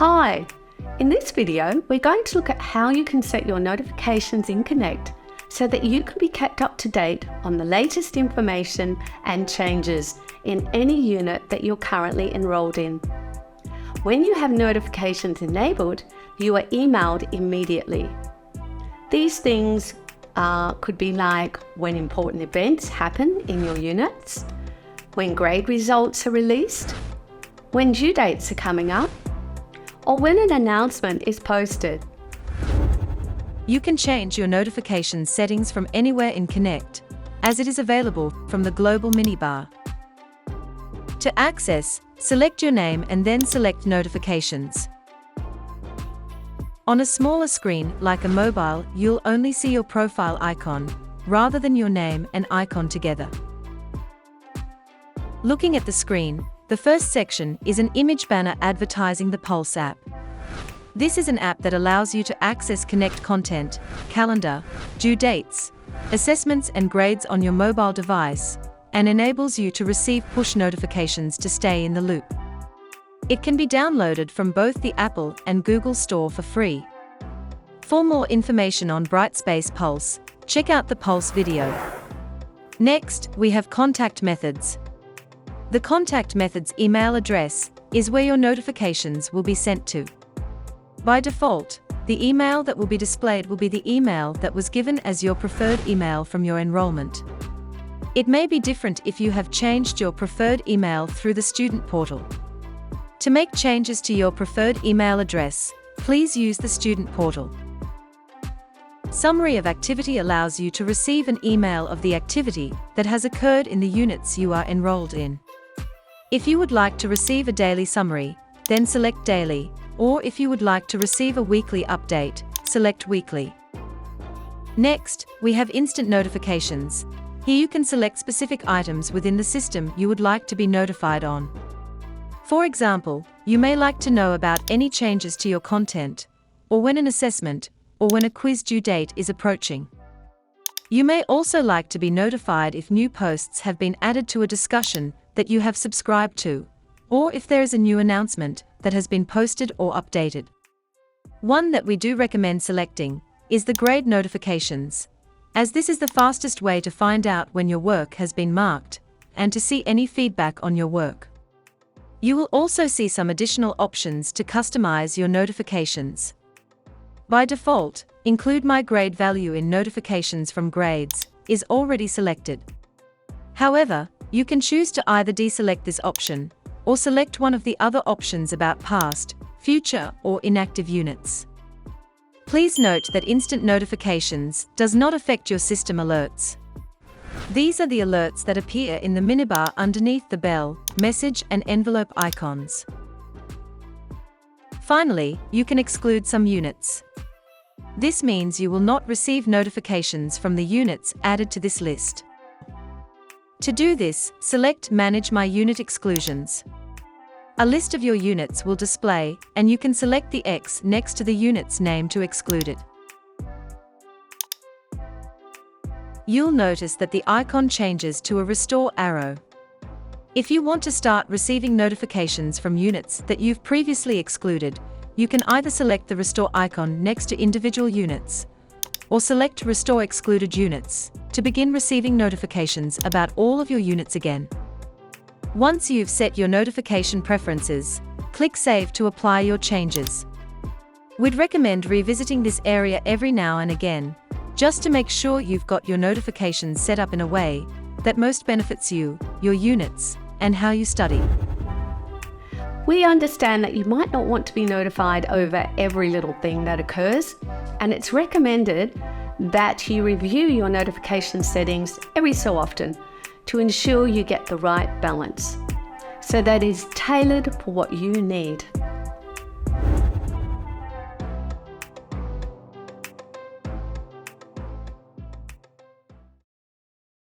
Hi! In this video, we're going to look at how you can set your notifications in Connect so that you can be kept up to date on the latest information and changes in any unit that you're currently enrolled in. When you have notifications enabled, you are emailed immediately. These things could be like when important events happen in your units, when grade results are released, when due dates are coming up, or when an announcement is posted. You can change your notification settings from anywhere in Connect, as it is available from the global minibar. To access, select your name and then select Notifications. On a smaller screen, like a mobile, you'll only see your profile icon, rather than your name and icon together. Looking at the screen, the first section is an image banner advertising the Pulse app. This is an app that allows you to access Connect content, calendar, due dates, assessments and grades on your mobile device, and enables you to receive push notifications to stay in the loop. It can be downloaded from both the Apple and Google Store for free. For more information on Brightspace Pulse, check out the Pulse video. Next, we have contact methods. The contact method's email address is where your notifications will be sent to. By default, the email that will be displayed will be the email that was given as your preferred email from your enrollment. It may be different if you have changed your preferred email through the student portal. To make changes to your preferred email address, please use the student portal. Summary of activity allows you to receive an email of the activity that has occurred in the units you are enrolled in. If you would like to receive a daily summary, then select Daily, or if you would like to receive a weekly update, select Weekly. Next, we have Instant Notifications. Here you can select specific items within the system you would like to be notified on. For example, you may like to know about any changes to your content, or when an assessment, or when a quiz due date is approaching. You may also like to be notified if new posts have been added to a discussion that you have subscribed to, or if there is a new announcement that has been posted or updated. One that we do recommend selecting is the grade notifications, as this is the fastest way to find out when your work has been marked, and to see any feedback on your work. You will also see some additional options to customize your notifications. By default, Include My Grade Value in Notifications from Grades is already selected. However, you can choose to either deselect this option, or select one of the other options about past, future, or inactive units. Please note that instant notifications does not affect your system alerts. These are the alerts that appear in the minibar underneath the bell, message, and envelope icons. Finally, you can exclude some units. This means you will not receive notifications from the units added to this list. To do this, select Manage My Unit Exclusions. A list of your units will display, and you can select the X next to the unit's name to exclude it. You'll notice that the icon changes to a restore arrow. If you want to start receiving notifications from units that you've previously excluded, you can either select the restore icon next to individual units, or select Restore Excluded Units to begin receiving notifications about all of your units again. Once you've set your notification preferences, click Save to apply your changes. We'd recommend revisiting this area every now and again, just to make sure you've got your notifications set up in a way that most benefits you, your units, and how you study. We understand that you might not want to be notified over every little thing that occurs, and it's recommended that you review your notification settings every so often to ensure you get the right balance, so that is tailored for what you need.